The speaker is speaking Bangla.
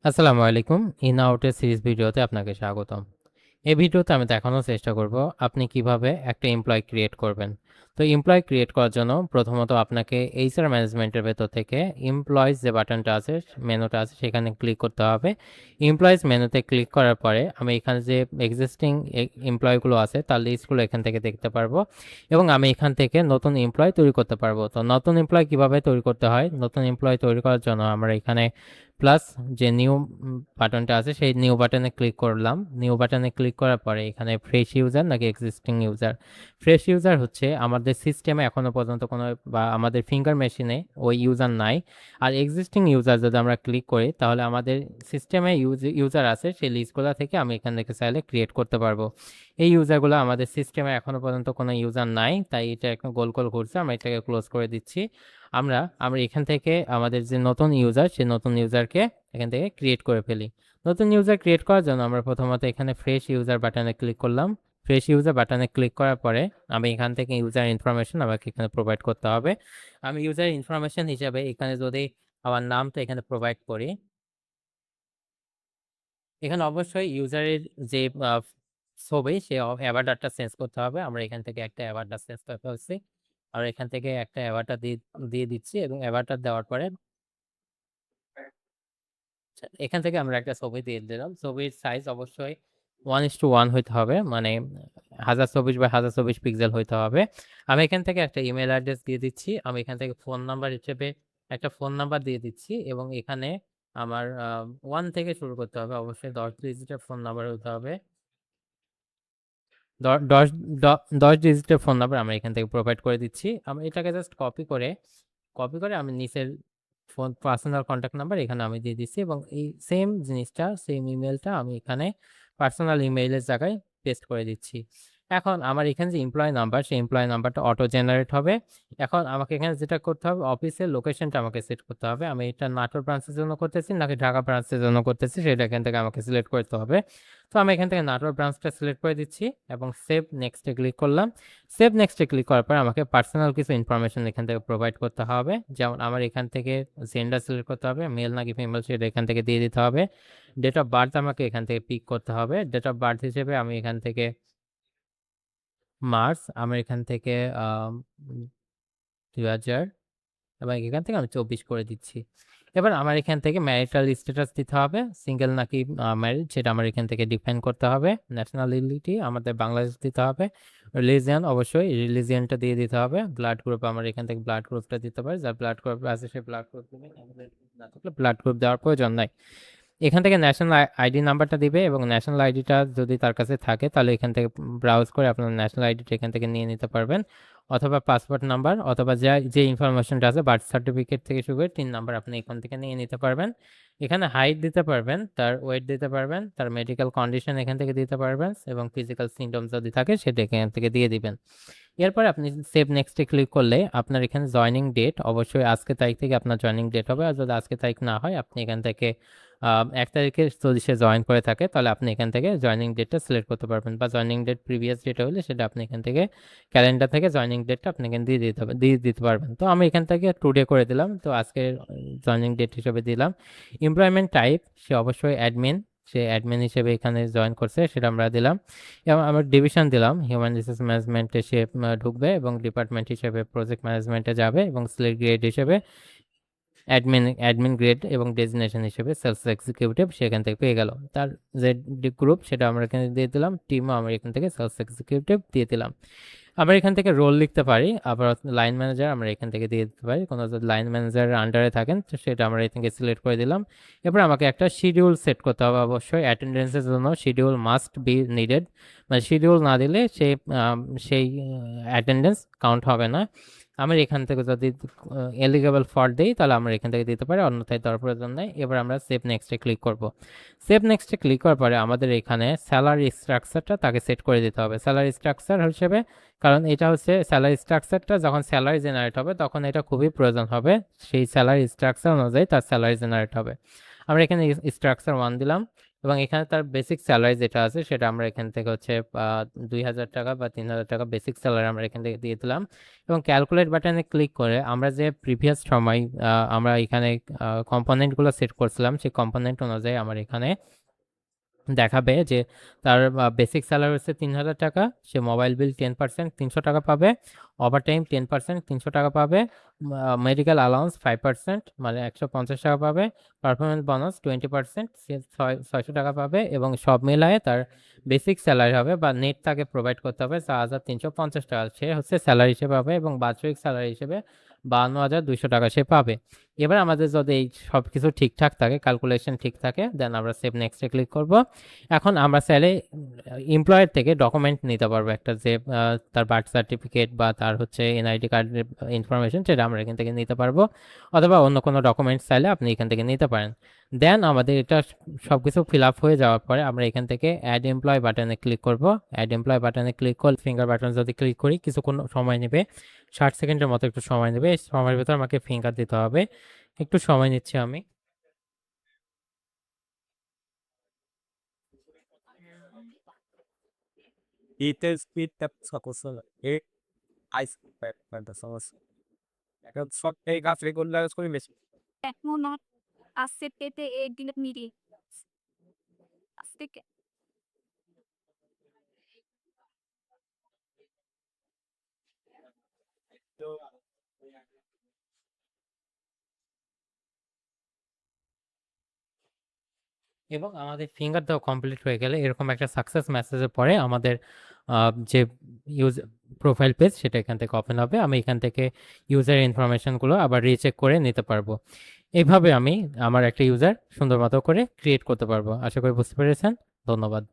আসসালামু আলাইকুম। ইন আউটের সিরিজ ভিডিওতে আপনাকে স্বাগতম। এই ভিডিওতে আমি দেখানোর চেষ্টা করব আপনি কিভাবে একটা এমপ্লয় ক্রিয়েট করবেন। তো এমপ্লয় ক্রিয়েট করার জন্য প্রথমত আপনাকে এইচআর ম্যানেজমেন্টের ভেতর থেকে এমপ্লয়িজ যে বাটনটা আছে, মেনুটা আছে সেখানে ক্লিক করতে হবে। এমপ্লয়িজ মেনুতে ক্লিক করার পরে আমি এখানে যে এক্সিস্টিং এমপ্লয়গুলো আছে তার লিস্টগুলো এখান থেকে দেখতে পারবো এবং আমি এখান থেকে নতুন এমপ্লয় তৈরি করতে পারবো। তো নতুন এমপ্লয় কিভাবে তৈরি করতে হয়, নতুন এমপ্লয় তৈরি করার জন্য আমরা এখানে প্লাস যে নিউ বাটনটা আছে সেই নিউ বাটনে ক্লিক করলাম। নিউ বাটনে ক্লিক করার পরে এখানে ফ্রেশ ইউজার নাকি এক্সিস্টিং ইউজার। ফ্রেশ ইউজার হচ্ছে আমাদের সিস্টেমে এখনো পর্যন্ত কোনো বা আমাদের ফিঙ্গার মেশিনে ওই ইউজার নাই। আর এক্সিস্টিং ইউজার যদি আমরা ক্লিক করি তাহলে আমাদের সিস্টেমে ইউজার আছে সেই লিস্টগুলো থেকে আমি এখান থেকে চাইলে ক্রিয়েট করতে পারবো। এই ইউজারগুলো আমাদের সিস্টেমে এখনো পর্যন্ত কোনো ইউজার নাই, তাই এটা একটা গোল গোল ঘুরছে, আমরা এটাকে ক্লোজ করে দিচ্ছি। আমরা আমরা এখান থেকে আমাদের যে নতুন ইউজার সেই নতুন ইউজারকে এখান থেকে ক্রিয়েট করে ফেলি। নতুন ইউজার ক্রিয়েট করার জন্য আমরা প্রথমত এখানে ফ্রেশ ইউজার বাটনে ক্লিক করলাম। ফ্রেশ ইউজার বাটনে ক্লিক করার পরে আমি এখান থেকে ইউজার ইনফরমেশন আমাকে এখানে প্রোভাইড করতে হবে। আমি ইউজার ইনফরমেশন হিসাবে এখানে যদি আমার নামটা এখানে প্রোভাইড করি, এখানে অবশ্যই ইউজারের যে ছবি সে অ্যাভাটারটা চেঞ্জ করতে হবে। আমরা এখান থেকে একটা অ্যাভাটার চেঞ্জ করে ফেলছি। আর এখান থেকে একটা অ্যাভাটার দিয়ে দিয়ে দিচ্ছি এবং অ্যাভাটার দেওয়ার পরে এখান থেকে আমরা একটা ছবি দিয়ে দিলাম। ছবির সাইজ অবশ্যই 1:1 হইতে হবে, মানে 1024 by 1024 পিক্সেল হইতে হবে। আমি এখান থেকে একটা ইমেল অ্যাড্রেস দিয়ে দিচ্ছি। আমি এখান থেকে ফোন নাম্বার হিসেবে একটা ফোন নাম্বার দিয়ে দিচ্ছি এবং এখানে আমার 1 থেকে শুরু করতে হবে, অবশ্যই 10 ডিজিটের ফোন নাম্বার হতে হবে। 10 ডিজিটের ফোন নাম্বার আমরা এখান থেকে প্রোভাইড করে দিচ্ছি। আমি এটাকে জাস্ট কপি করে আমি নিচের ফোন পার্সোনাল কন্ট্যাক্ট নাম্বার এখানে আমি দিয়ে দিচ্ছি এবং এই সেম জিনিসটা, সেম ইমেলটা আমি এখানে পার্সোনাল ইমেইলের জায়গায় পেস্ট করে দিচ্ছি। এখন আমার এখানে যে এমপ্লয় নাম্বার, সেই এমপ্লয় নাম্বারটা অটো জেনারেট হবে। এখন আমাকে এখানে যেটা করতে হবে, অফিসের লোকেশনটা আমাকে সেট করতে হবে। আমি এটা নাটোর ব্রাঞ্চের জন্য করতেছি নাকি ঢাকা ব্রাঞ্চের জন্য করতেছি সেটা এখান থেকে আমাকে সিলেক্ট করতে হবে। তো আমি এখান থেকে নাটোর ব্রাঞ্চটা সিলেক্ট করে দিচ্ছি এবং সেভ নেক্সটে ক্লিক করলাম। সেভ নেক্সটে ক্লিক করার পর আমাকে পার্সোনাল কিছু ইনফরমেশন এখান থেকে প্রোভাইড করতে হবে। যেমন আমার এখান থেকে জেন্ডার সিলেক্ট করতে হবে, মেল নাকি ফিমেল সেটা এখান থেকে দিয়ে দিতে হবে। ডেট অফ বার্থ আমাকে এখান থেকে পিক করতে হবে। ডেট অফ বার্থ হিসেবে আমি এখান থেকে মার্চ, আমার এখান থেকে 2000 এবং এখান থেকে আমি 24 করে দিচ্ছি। এবার আমার এখান থেকে ম্যারিটাল স্ট্যাটাস দিতে হবে, সিঙ্গেল নাকি ম্যারিড সেটা আমার এখান থেকে ডিফাইন করতে হবে। ন্যাশনালিটি আমাদের বাংলাদেশ দিতে হবে। রিলিজিয়ান অবশ্যই রিলিজিয়ানটা দিয়ে দিতে হবে। ব্লাড গ্রুপ আমার এখান থেকে ব্লাড গ্রুপটা দিতে পারে, যার ব্লাড গ্রুপ আছে সে ব্লাড গ্রুপ দিবে, আমাদের না থাকলে ব্লাড গ্রুপ দেওয়ার প্রয়োজন নাই। এখান থেকে ন্যাশনাল আইডি নাম্বারটা দিবে এবং ন্যাশনাল আইডিটা যদি তার কাছে থাকে তাহলে এখান থেকে ব্রাউজ করে আপনার ন্যাশনাল আইডিটা এখান থেকে নিয়ে নিতে পারবেন, অথবা পাসপোর্ট নাম্বার অথবা যে ইনফরমেশনটা আছে বার্থ সার্টিফিকেট থেকে শুরু করে 3 নাম্বার আপনি এখান থেকে নিয়ে নিতে পারবেন। এখানে হাইট দিতে পারবেন, তার ওয়েট দিতে পারবেন, তার মেডিকেল কন্ডিশন এখান থেকে দিতে পারবেন এবং ফিজিক্যাল সিমটমস যদি থাকে সেটা এখান থেকে দিয়ে দিবেন। এরপর আপনি সেভ নেক্সটে ক্লিক করলে আপনার এখানে জয়নিং ডেট অবশ্যই আজকে তারিখ থেকে আপনার জয়নিং ডেট হবে। আর যদি আজকে তারিখ না হয় আপনি এখান থেকে 1 তারিখে যদি সে জয়েন করে থাকে তাহলে আপনি এখান থেকে জয়নিং ডেটটা সিলেক্ট করতে পারবেন, বা জয়নিং ডেট প্রিভিয়াস ডেট হলে সেটা আপনি এখান থেকে ক্যালেন্ডার থেকে জয়নিং ডেটটা আপনি এখানে দিয়ে দিতে পারবেন। তো আমি এখান থেকে টুডে করে দিলাম, তো আজকে জয়নিং ডেট হিসেবে দিলাম। এমপ্লয়মেন্ট টাইপ সে অবশ্যই অ্যাডমিন, সে অ্যাডমিন হিসেবে এখানে জয়েন করছে সেটা আমরা দিলাম। এবং আমার ডিভিশন দিলাম হিউম্যান রিসোর্স ম্যানেজমেন্টে সে ঢুকবে এবং ডিপার্টমেন্ট হিসেবে প্রজেক্ট ম্যানেজমেন্টে যাবে এবং সিলেক্ট গ্রেড হিসেবে অ্যাডমিন গ্রেড এবং ডেজিগনেশন হিসেবে সেলস এক্সিকিউটিভ সেখান থেকে পেয়ে গেল। তার যে গ্রুপ সেটা আমরা এখানে দিয়ে দিলাম, টিমও আমরা এখান থেকে সেলস এক্সিকিউটিভ দিয়ে দিলাম। আমরা এখান থেকে রোল লিখতে পারি, আবার লাইন ম্যানেজার আমরা এখান থেকে দিয়ে দিতে পারি। কোনো যদি লাইন ম্যানেজারের আন্ডারে থাকেন তো সেটা আমরা এখান থেকে সিলেক্ট করে দিলাম। এরপর আমাকে একটা শিডিউল সেট করতে হবে, অবশ্যই অ্যাটেন্ডেন্সের জন্য শিডিউল মাস্ট বি নিডেড, মানে শিডিউল না দিলে সেই অ্যাটেন্ডেন্স কাউন্ট হবে না। আমরা এখান থেকে যদি এলিগেবল ফর দেই তাহলে আমরা এখান থেকে দিতে পারি, অন্যথায় দেওয়ার প্রয়োজন নেই। এবার আমরা সেভ নেক্সটে ক্লিক করব। সেভ নেক্সটে ক্লিক করার পরে আমাদের এখানে স্যালারি স্ট্রাকচারটা তাকে সেট করে দিতে হবে স্যালারি স্ট্রাকচার হিসেবে, কারণ এটা হচ্ছে স্যালারি স্ট্রাকচারটা যখন স্যালারি জেনারেট হবে তখন এটা খুবই প্রয়োজন হবে, সেই স্যালারি স্ট্রাকচার অনুযায়ী তার স্যালারি জেনারেট হবে। আমরা এখানে স্ট্রাকচার 1 দিলাম এবং এখানে তার বেসিক স্যালারি যেটা আছে সেটা আমরা এখান থেকে হচ্ছে 2,000 টাকা বা 3,000 টাকা বেসিক স্যালারি আমরা এখান থেকে দিয়ে দিলাম। এবং ক্যালকুলেট বাটনে ক্লিক করে আমরা যে প্রিভিয়াস সময় আমরা এখানে কম্পোনেন্টগুলো সেট করছিলাম সেই কম্পোনেন্ট অনুযায়ী আমার এখানে দেখাবে যে তার বেসিক স্যালারি হচ্ছে 3,000 টাকা, সে মোবাইল বিল 10% 300 টাকা পাবে, ওভারটাইম 10% 300 টাকা পাবে, মেডিকেল অ্যালাউন্স 5% মানে 150 টাকা পাবে, পারফরমেন্স বোনাস 20% সে 600 টাকা পাবে, এবং সব মিলায়ে তার বেসিক স্যালারি হবে বা নেট তাকে প্রোভাইড করতে হবে 4,350 টাকা, সে হচ্ছে স্যালারি হিসেবে পাবে, এবং বাৎসরিক স্যালারি হিসেবে 52,200 টাকা সে পাবে। এবার আমাদের যদি এই সব কিছু ঠিকঠাক থাকে, ক্যালকুলেশন ঠিক থাকে, দেন আমরা সেভ নেক্সটে ক্লিক করব। এখন আমরা চাইলে এমপ্লয়ের থেকে ডকুমেন্ট নিতে পারবো একটা, যে তার বার্থ সার্টিফিকেট বা তার হচ্ছে এনআইডি কার্ডের ইনফরমেশন, সেটা আমরা এখান থেকে নিতে পারবো, অথবা অন্য কোনো ডকুমেন্টস চাইলে আপনি এখান থেকে নিতে পারেন। দেন আমাদের এটা সব কিছু ফিল আপ হয়ে যাওয়ার পরে আমরা এখান থেকে অ্যাড এমপ্লয় বাটনে ক্লিক করব। অ্যাড এমপ্লয় বাটনে ক্লিক করলে ফিঙ্গার বাটন যদি ক্লিক করি কিছুক্ষণ সময় নেবে, 60 সেকেন্ডের মতো একটু সময় নেবে। এই সময়ের ভিতর আমাকে ফিঙ্গার দিতে হবে, একটু সময় নিচ্ছি আমি। Eater speed tap sa kusala. Ice pack pada sa was. এখন সব এই গাছ রেগুলার করে বেশি এখনো আছে পেতে এই দিনের মিরি আজকে তো এবং আমাদের ফিঙ্গার দেওয়া কমপ্লিট হয়ে গেলে এরকম একটা সাকসেস মেসেজের পরে আমাদের যে ইউজ প্রোফাইল পেজ সেটা এখান থেকে ওপেন হবে। আমি এখান থেকে ইউজার ইনফরমেশনগুলো আবার রিচেক করে নিতে পারবো। এইভাবে আমি আমার একটা ইউজার সুন্দর মতো করে ক্রিয়েট করতে পারবো। আশা করি বুঝতে পেরেছেন। ধন্যবাদ।